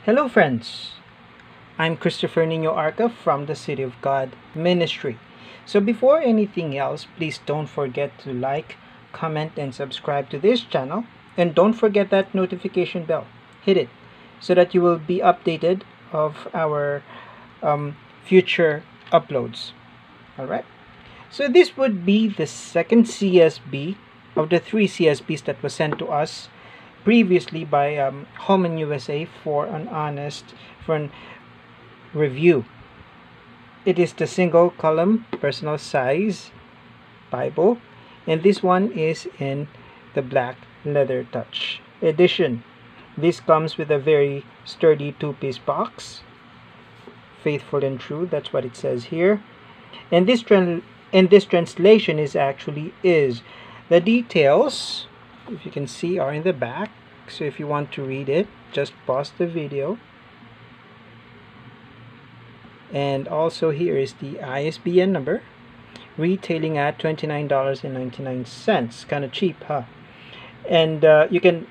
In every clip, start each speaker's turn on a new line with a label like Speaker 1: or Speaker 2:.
Speaker 1: Hello friends, I'm Christopher Nino Arca from the City of God Ministry. So before anything else, please don't forget to like, comment, and subscribe to this channel. And don't forget that notification bell. Hit it so that you will be updated of our future uploads. Alright? So this would be the second CSB of the 3 CSBs that was sent to us previously by Holman USA for an review. It is the single column personal size Bible, and this one is in the black Leathertouch edition. This comes with a very sturdy 2-piece box, faithful and true, that's what it says here. And this translation is the details, if you can see, are in the back. So if you want to read it, just pause the video. And also here is the ISBN number, retailing at $29.99. Kind of cheap, huh? And you can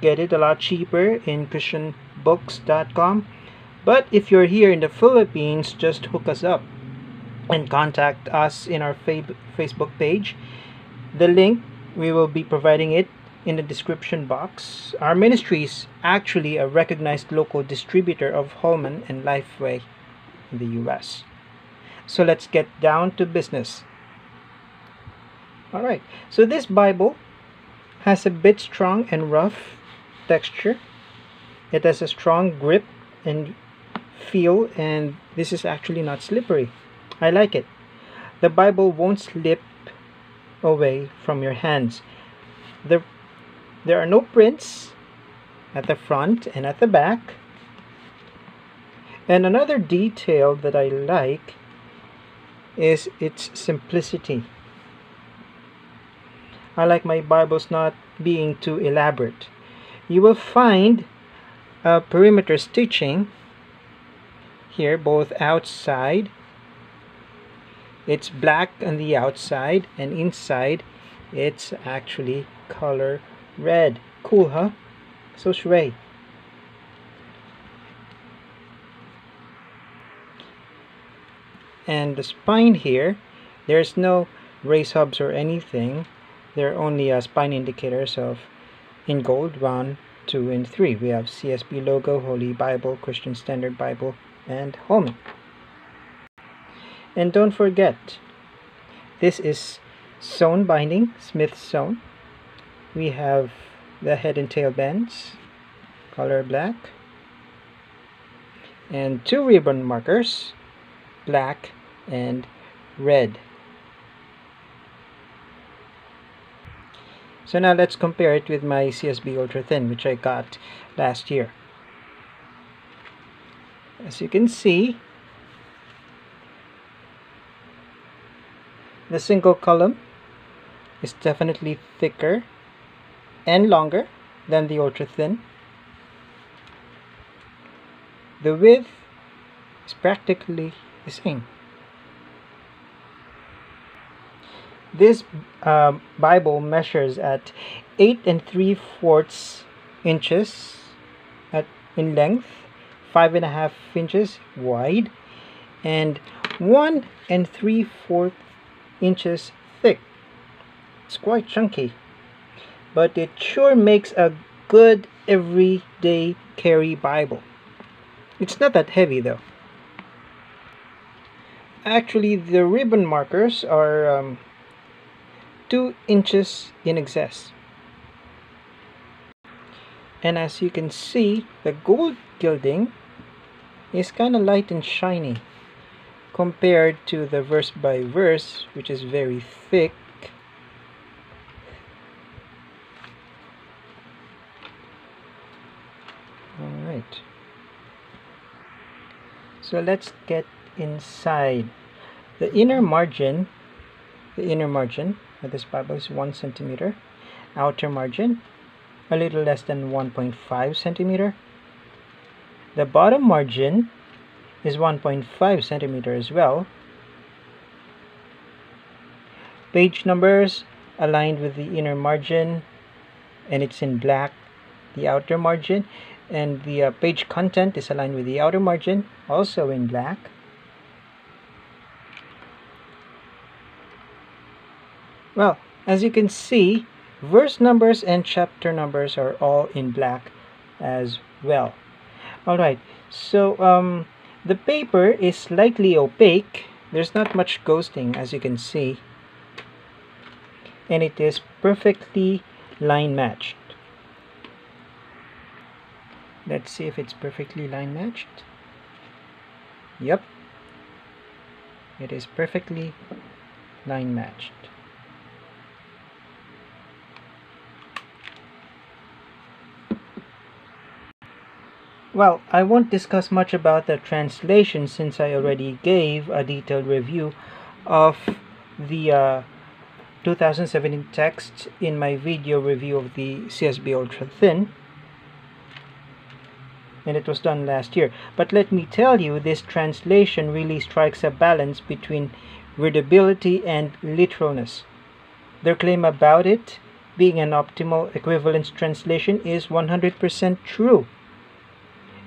Speaker 1: get it a lot cheaper in christianbooks.com. But if you're here in the Philippines, just hook us up and contact us in our Facebook page. The link, we will be providing it in the description box. Our ministry is actually a recognized local distributor of Holman and Lifeway in the US. So let's get down to business. Alright, so this Bible has a bit strong and rough texture. It has a strong grip and feel, and this is actually not slippery. I like it. The Bible won't slip away from your hands. There are no prints at the front and at the back. And another detail that I like is its simplicity. I like my Bibles not being too elaborate. You will find a perimeter stitching here, both outside. It's black on the outside, and inside it's actually color red. Cool, huh? So shrey. And the spine here, there's no race hubs or anything. They're only spine indicators in gold 1, 2, and 3. We have CSB logo, Holy Bible, Christian Standard Bible, and Holman. And don't forget, this is sewn binding, Smith sewn. We have the head and tail bands, color black, and 2 ribbon markers, black and red. So now let's compare it with my CSB Ultra Thin, which I got last year. As you can see, the single column is definitely thicker and longer than the Ultra Thin. The width is practically the same. This Bible measures at 8 3/4 inches in length, 5.5 inches wide, and 1 3/4 inches thick. It's quite chunky, but it sure makes a good everyday carry Bible. It's not that heavy though. Actually, the ribbon markers are 2 inches in excess. And as you can see, the gold gilding is kind of light and shiny compared to the verse by verse, which is very thick. Alright, so let's get inside. The inner margin of this Bible is 1 centimeter. Outer margin, a little less than 1.5 centimeter. The bottom margin is 1.5 centimeter as well. Page numbers aligned with the inner margin, and it's in black. The outer margin, And the page content is aligned with the outer margin, also in black. Well, as you can see, verse numbers and chapter numbers are all in black as well. Alright, so the paper is slightly opaque. There's not much ghosting, as you can see. And it is perfectly line matched. Let's see if it's perfectly line matched. Yep. It is perfectly line matched. Well, I won't discuss much about the translation since I already gave a detailed review of the 2017 text in my video review of the CSB Ultra Thin, and it was done last year. But let me tell you, this translation really strikes a balance between readability and literalness. Their claim about it being an optimal equivalence translation is 100% true.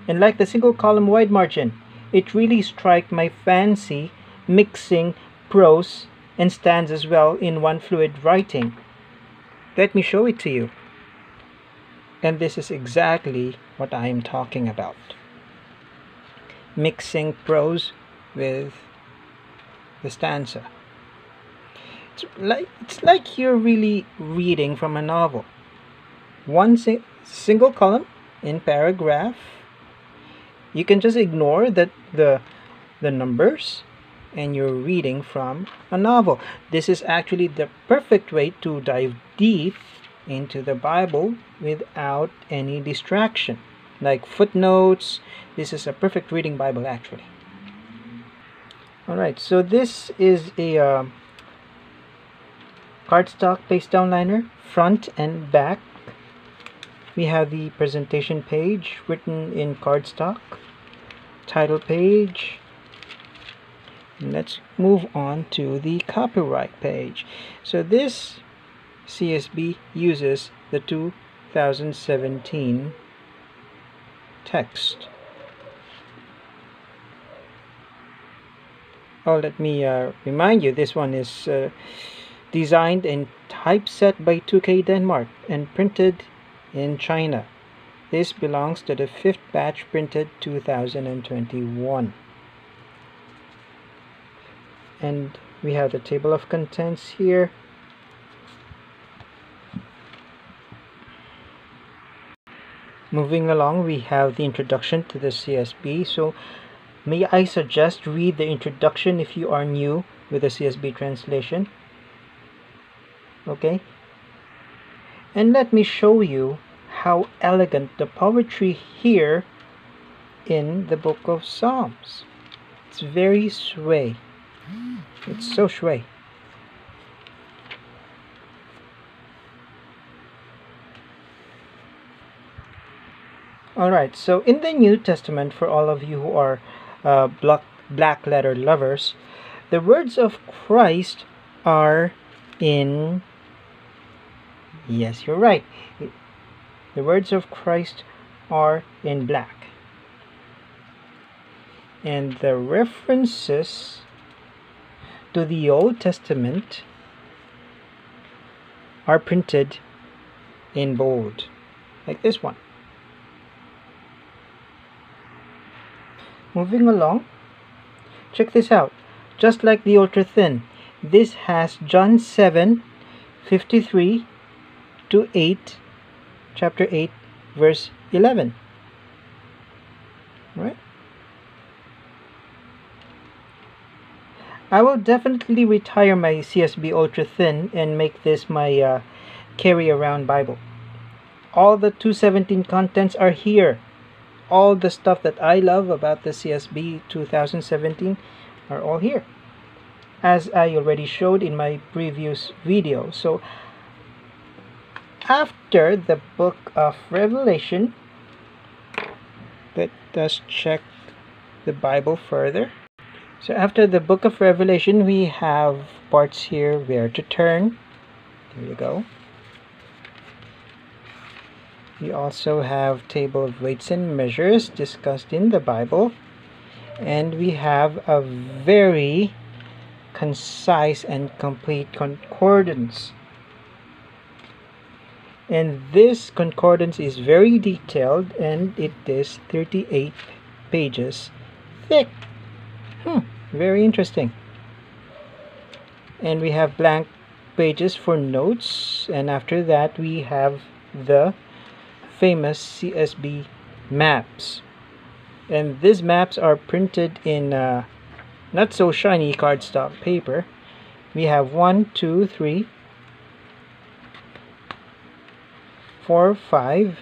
Speaker 1: And like the single column wide margin, it really struck my fancy, mixing prose and stanzas well in one fluid writing. Let me show it to you. And this is exactly what I am talking about. Mixing prose with the stanza. It's like you're really reading from a novel. One single column in paragraph. You can just ignore the numbers, and you're reading from a novel. This is actually the perfect way to dive deep into the Bible without any distraction. Like footnotes, this is a perfect reading Bible actually. Alright, so this is a cardstock paste down liner, front and back. We have the presentation page written in cardstock, title page. Let's move on to the copyright page. So this CSB uses the 2017 text. Oh, let me remind you, this one is designed and typeset by 2K Denmark and printed in China. This belongs to the 5th batch printed 2021. And we have the table of contents here. Moving along, we have the introduction to the CSB. So may I suggest read the introduction if you are new with the CSB translation. Okay? And let me show you how elegant the poetry here in the book of Psalms. It's very sway. It's so sway. Alright, so in the New Testament, for all of you who are black letter lovers, the words of Christ are in... Yes, you're right. The words of Christ are in black. And the references to the Old Testament are printed in bold, like this one. Moving along, check this out. Just like the Ultra Thin, this has John 7:53 to 8, chapter 8, verse 11. Right? I will definitely retire my CSB Ultra Thin and make this my carry around Bible. All the 217 contents are here. All the stuff that I love about the CSB 2017 are all here, as I already showed in my previous video. So after the book of Revelation, let us check the Bible further. So after the book of Revelation, we have parts here where to turn. There you go. We also have table of weights and measures discussed in the Bible. And we have a very concise and complete concordance. And this concordance is very detailed, and it is 38 pages thick. Very interesting. And we have blank pages for notes, and after that we have the famous CSB maps. And these maps are printed in not so shiny cardstock paper. We have 1, 2, 3, 4, 5,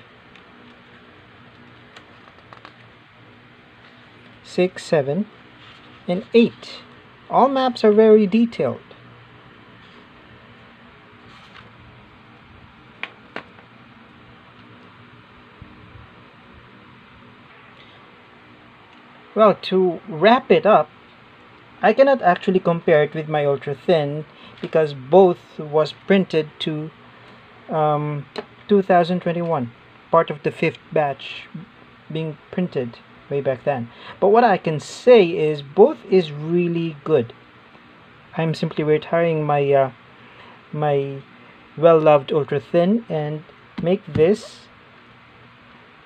Speaker 1: 6, 7, and 8. All maps are very detailed. Well, to wrap it up, I cannot actually compare it with my ultra thin because both was printed to 2021, part of the 5th batch being printed way back then. But what I can say is both is really good. I'm simply retiring my my well-loved ultra thin and make this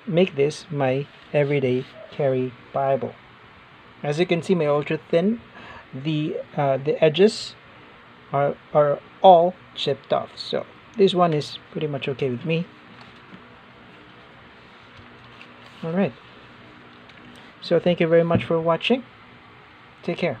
Speaker 1: my everyday carry Bible. As you can see, my ultra thin, the edges are all chipped off, so this one is pretty much okay with me. Alright, so thank you very much for watching. Take care.